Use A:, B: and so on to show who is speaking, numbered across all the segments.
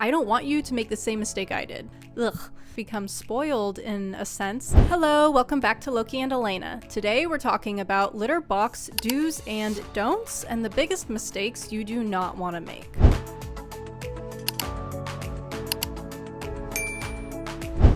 A: I don't want you to make the same mistake I did. Ugh. Become spoiled in a sense. Hello, welcome back to Loki and Elena. Today we're talking about litter box do's and don'ts and the biggest mistakes you do not want to make.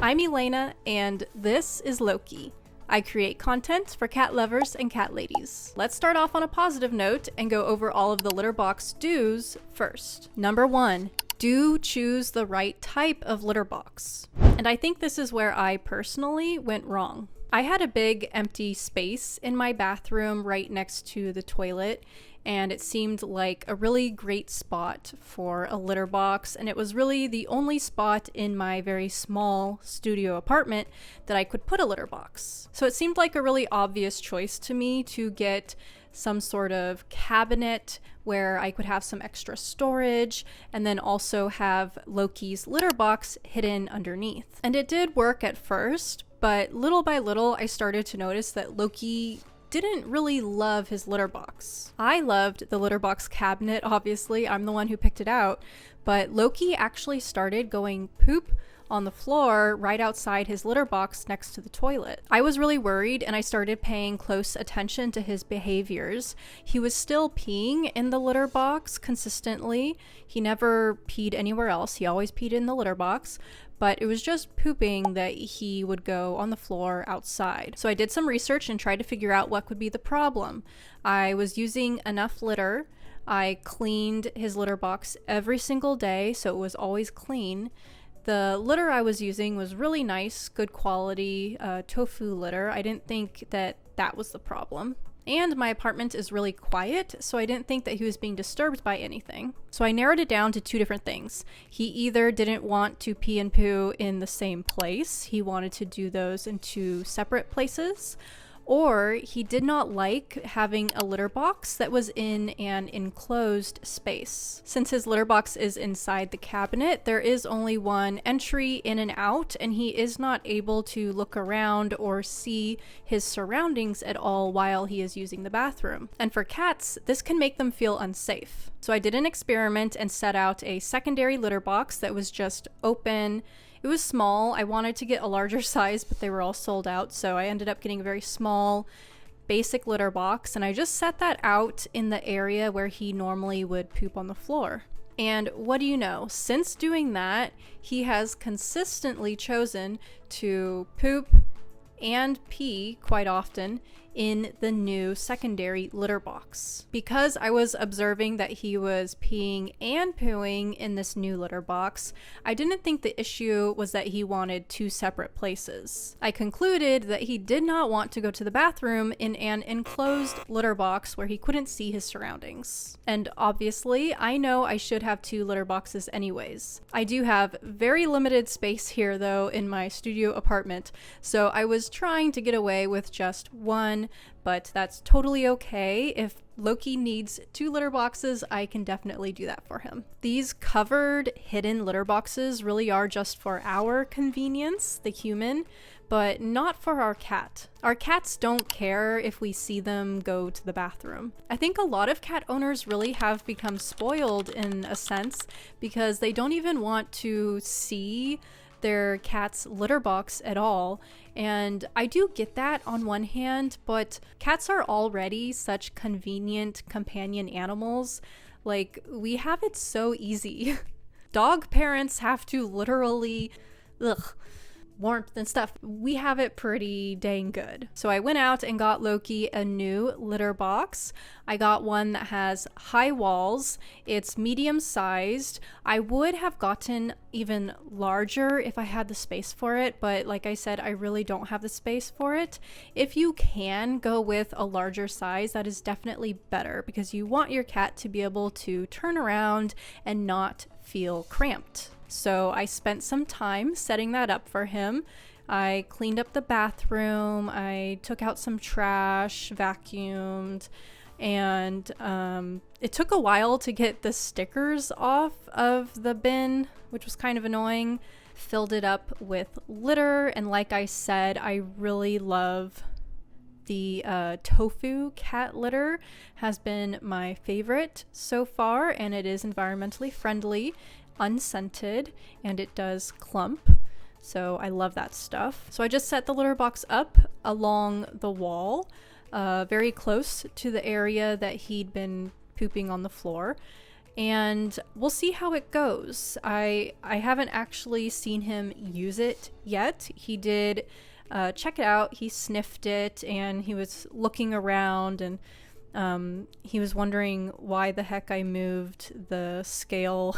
A: I'm Elena and this is Loki. I create content for cat lovers and cat ladies. Let's start off on a positive note and go over all of the litter box do's first. Number 1. Do choose the right type of litter box. And I think this is where I personally went wrong. I had a big empty space in my bathroom right next to the toilet, and it seemed like a really great spot for a litter box, and it was really the only spot in my very small studio apartment that I could put a litter box. So it seemed like a really obvious choice to me to get some sort of cabinet where I could have some extra storage and then also have Loki's litter box hidden underneath. And it did work at first, but little by little I started to notice that Loki didn't really love his litter box. I loved the litter box cabinet, obviously, I'm the one who picked it out, but Loki actually started going poop on the floor right outside his litter box next to the toilet. I was really worried and I started paying close attention to his behaviors. He was still peeing in the litter box consistently. He never peed anywhere else. He always peed in the litter box, but it was just pooping that he would go on the floor outside. So I did some research and tried to figure out what could be the problem. I was using enough litter. I cleaned his litter box every single day, so it was always clean. The litter I was using was really nice, good quality tofu litter. I didn't think that that was the problem. And my apartment is really quiet, so I didn't think that he was being disturbed by anything. So I narrowed it down to two different things. He either didn't want to pee and poo in the same place, he wanted to do those in two separate places, or he did not like having a litter box that was in an enclosed space. Since his litter box is inside the cabinet, there is only one entry in and out, and he is not able to look around or see his surroundings at all while he is using the bathroom. And for cats, this can make them feel unsafe. So I did an experiment and set out a secondary litter box that was just open. It was small. I wanted to get a larger size, but they were all sold out, so I ended up getting a very small, basic litter box, and I just set that out in the area where he normally would poop on the floor. And what do you know? Since doing that, he has consistently chosen to poop and pee quite often in the new secondary litter box. Because I was observing that he was peeing and pooing in this new litter box, I didn't think the issue was that he wanted two separate places. I concluded that he did not want to go to the bathroom in an enclosed litter box where he couldn't see his surroundings. And obviously, I know I should have two litter boxes anyways. I do have very limited space here though in my studio apartment, so I was trying to get away with just one, but that's totally okay. If Loki needs two litter boxes, I can definitely do that for him. These covered hidden litter boxes really are just for our convenience, the human, but not for our cat. Our cats don't care if we see them go to the bathroom. I think a lot of cat owners really have become spoiled in a sense because they don't even want to see their cat's litter box at all. And I do get that on one hand, but cats are already such convenient companion animals. Like, we have it so easy. Dog parents have to literally, warmth and stuff. We have it pretty dang good. So I went out and got Loki a new litter box. I got one that has high walls. It's medium sized. I would have gotten even larger if I had the space for it, but like I said, I really don't have the space for it. If you can go with a larger size, that is definitely better because you want your cat to be able to turn around and not feel cramped. So I spent some time setting that up for him. I cleaned up the bathroom, I took out some trash, vacuumed, and it took a while to get the stickers off of the bin, which was kind of annoying. Filled it up with litter, and like I said, I really love the tofu cat litter. Has been my favorite so far, and it is environmentally friendly. unscented and it does clump. So I love that stuff. So I just set the litter box up along the wall, very close to the area that he'd been pooping on the floor. And we'll see how it goes. I haven't actually seen him use it yet. He did check it out. He sniffed it and he was looking around, and he was wondering why the heck I moved the scale.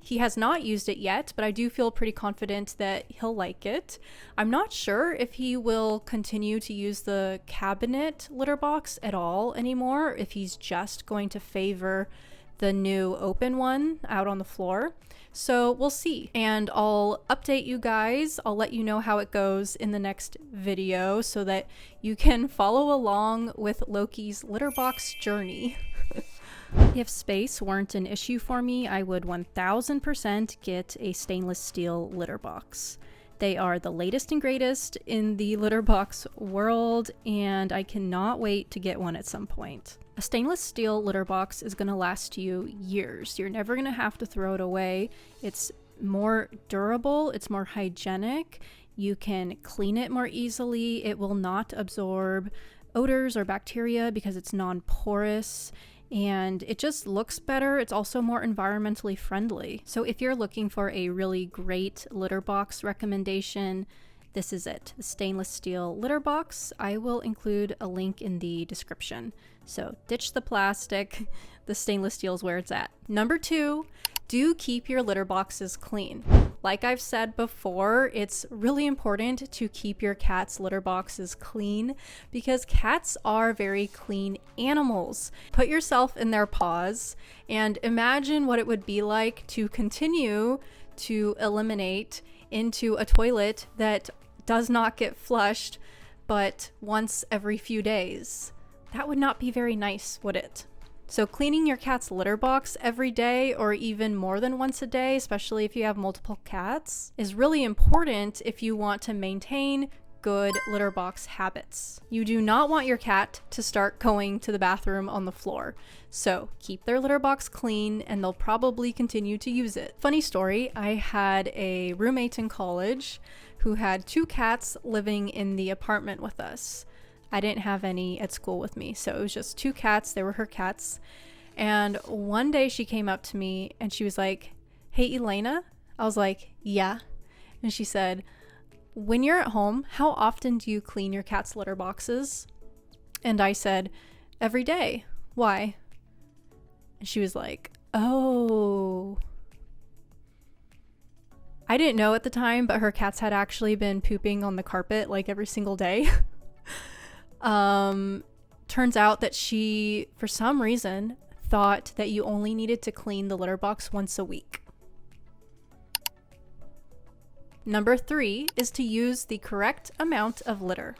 A: He has not used it yet, but I do feel pretty confident that he'll like it. I'm not sure if he will continue to use the cabinet litter box at all anymore, if he's just going to favor the new open one out on the floor. So we'll see. And I'll update you guys. I'll let you know how it goes in the next video so that you can follow along with Loki's litter box journey. If space weren't an issue for me, I would 1000% get a stainless steel litter box. They are the latest and greatest in the litter box world, and I cannot wait to get one at some point. A stainless steel litter box is going to last you years. You're never going to have to throw it away. It's more durable, it's more hygienic. You can clean it more easily. It will not absorb odors or bacteria because it's non-porous. And it just looks better. It's also more environmentally friendly. So if you're looking for a really great litter box recommendation, this is it. The stainless steel litter box. I will include a link in the description. So ditch the plastic. The stainless steel is where it's at. Number 2, do keep your litter boxes clean. Like I've said before, it's really important to keep your cat's litter boxes clean because cats are very clean animals. Put yourself in their paws and imagine what it would be like to continue to eliminate into a toilet that does not get flushed but once every few days. That would not be very nice, would it? So cleaning your cat's litter box every day or even more than once a day, especially if you have multiple cats, is really important if you want to maintain good litter box habits. You do not want your cat to start going to the bathroom on the floor. So keep their litter box clean and they'll probably continue to use it. Funny story, I had a roommate in college who had 2 cats living in the apartment with us. I didn't have any at school with me, so it was just 2 cats. They were her cats. And one day she came up to me and she was like, "Hey, Elena." I was like, "Yeah." And she said, "When you're at home, how often do you clean your cat's litter boxes?" And I said, "Every day. Why?" And she was like, "Oh." I didn't know at the time, but her cats had actually been pooping on the carpet like every single day. Turns out that she, for some reason, thought that you only needed to clean the litter box once a week. Number 3 is to use the correct amount of litter.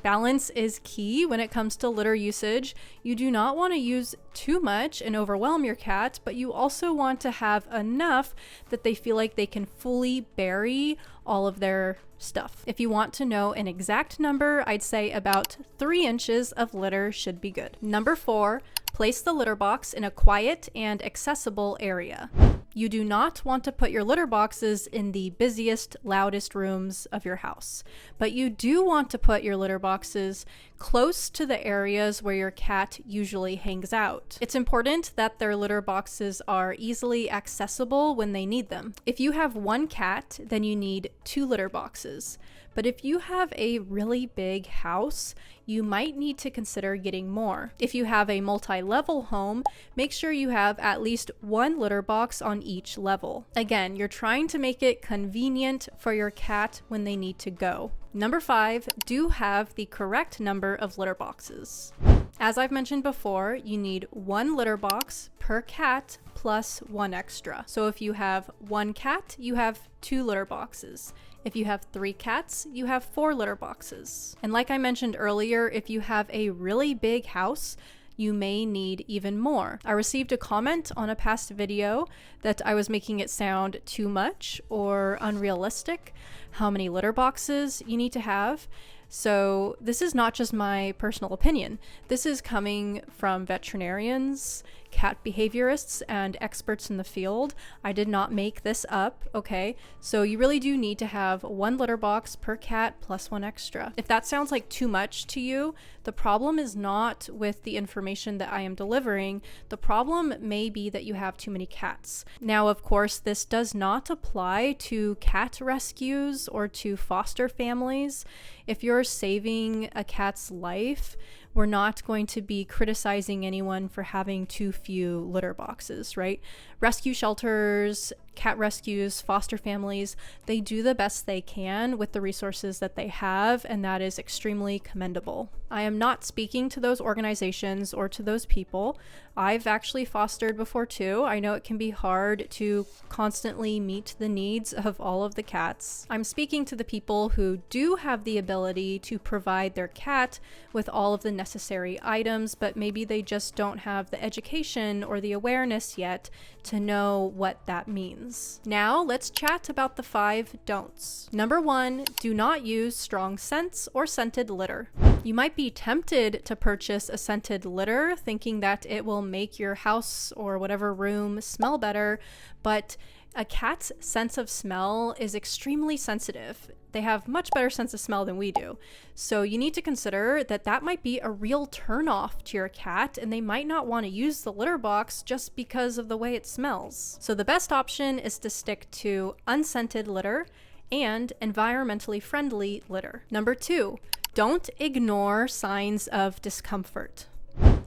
A: Balance is key when it comes to litter usage. You do not want to use too much and overwhelm your cat, but you also want to have enough that they feel like they can fully bury all of their stuff. If you want to know an exact number, I'd say about 3 inches of litter should be good. Number 4, place the litter box in a quiet and accessible area. You do not want to put your litter boxes in the busiest, loudest rooms of your house, but you do want to put your litter boxes close to the areas where your cat usually hangs out. It's important that their litter boxes are easily accessible when they need them. If you have 1 cat, then you need 2 litter boxes. But if you have a really big house, you might need to consider getting more. If you have a multi-level home, make sure you have at least 1 litter box on each level. Again, you're trying to make it convenient for your cat when they need to go. Number 5, do have the correct number of litter boxes. As I've mentioned before, you need 1 litter box per cat plus 1 extra. So if you have 1 cat, you have 2 litter boxes. If you have 3 cats, you have 4 litter boxes. And like I mentioned earlier, if you have a really big house, you may need even more. I received a comment on a past video that I was making it sound too much or unrealistic, how many litter boxes you need to have. So this is not just my personal opinion. This is coming from veterinarians, cat behaviorists and experts in the field. I did not make this up, okay? So you really do need to have one litter box per cat plus one extra. If that sounds like too much to you, the problem is not with the information that I am delivering. The problem may be that you have too many cats. Now, of course, this does not apply to cat rescues or to foster families. If you're saving a cat's life, we're not going to be criticizing anyone for having too few litter boxes, right? Rescue shelters, cat rescues, foster families, they do the best they can with the resources that they have, and that is extremely commendable. I am not speaking to those organizations or to those people. I've actually fostered before too. I know it can be hard to constantly meet the needs of all of the cats. I'm speaking to the people who do have the ability to provide their cat with all of the necessary items, but maybe they just don't have the education or the awareness yet to know what that means. Now let's chat about the 5 don'ts. Number 1, do not use strong scents or scented litter. You might be tempted to purchase a scented litter thinking that it will make your house or whatever room smell better, but a cat's sense of smell is extremely sensitive. They have much better sense of smell than we do. So you need to consider that that might be a real turnoff to your cat, and they might not want to use the litter box just because of the way it smells. So the best option is to stick to unscented litter and environmentally friendly litter. Number 2, don't ignore signs of discomfort.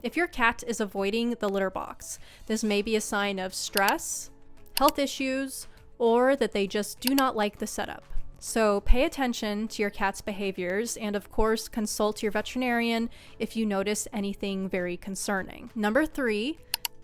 A: If your cat is avoiding the litter box, this may be a sign of stress, health issues, or that they just do not like the setup. So pay attention to your cat's behaviors and of course consult your veterinarian if you notice anything very concerning. Number 3,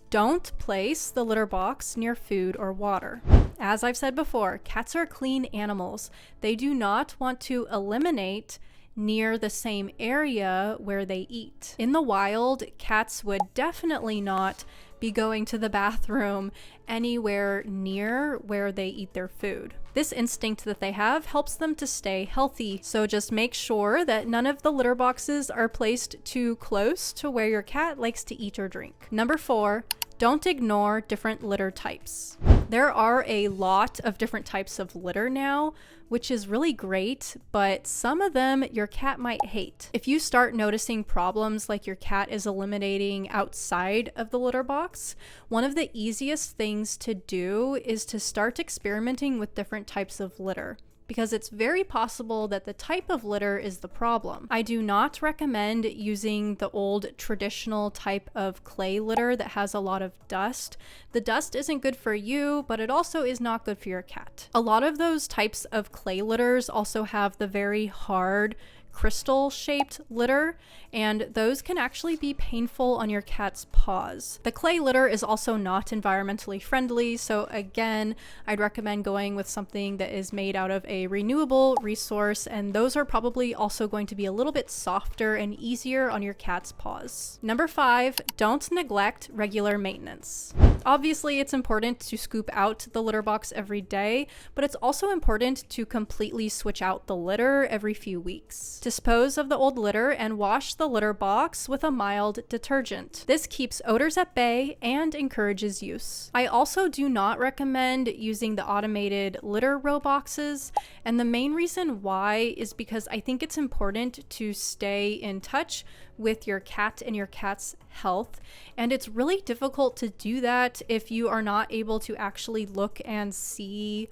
A: don't place the litter box near food or water. As I've said before, cats are clean animals. They do not want to eliminate near the same area where they eat. In the wild, cats would definitely not be going to the bathroom anywhere near where they eat their food. This instinct that they have helps them to stay healthy, so just make sure that none of the litter boxes are placed too close to where your cat likes to eat or drink. Number 4, don't ignore different litter types. There are a lot of different types of litter now, which is really great, but some of them your cat might hate. If you start noticing problems like your cat is eliminating outside of the litter box, one of the easiest things to do is to start experimenting with different types of litter, because it's very possible that the type of litter is the problem. I do not recommend using the old traditional type of clay litter that has a lot of dust. The dust isn't good for you, but it also is not good for your cat. A lot of those types of clay litters also have the very hard crystal shaped litter, and those can actually be painful on your cat's paws. The clay litter is also not environmentally friendly, so again, I'd recommend going with something that is made out of a renewable resource, and those are probably also going to be a little bit softer and easier on your cat's paws. Number 5, don't neglect regular maintenance. Obviously, it's important to scoop out the litter box every day, but it's also important to completely switch out the litter every few weeks. Dispose of the old litter and wash the litter box with a mild detergent. This keeps odors at bay and encourages use. I also do not recommend using the automated litter row boxes, and the main reason why is because I think it's important to stay in touch with your cat and your cat's health, and it's really difficult to do that if you are not able to actually look and see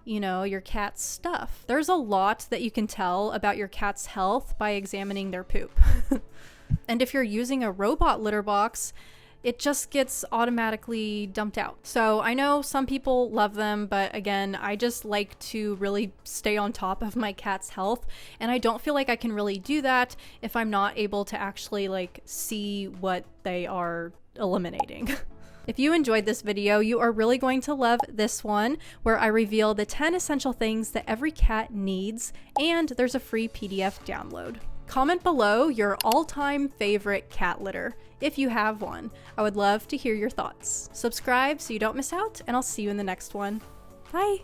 A: your cat's stuff. There's a lot that you can tell about your cat's health by examining their poop. And if you're using a robot litter box, it just gets automatically dumped out. So I know some people love them, but again, I just like to really stay on top of my cat's health, and I don't feel like I can really do that if I'm not able to actually see what they are eliminating. If you enjoyed this video, you are really going to love this one, where I reveal the 10 essential things that every cat needs, and there's a free PDF download. Comment below your all-time favorite cat litter, if you have one. I would love to hear your thoughts. Subscribe so you don't miss out, and I'll see you in the next one. Bye!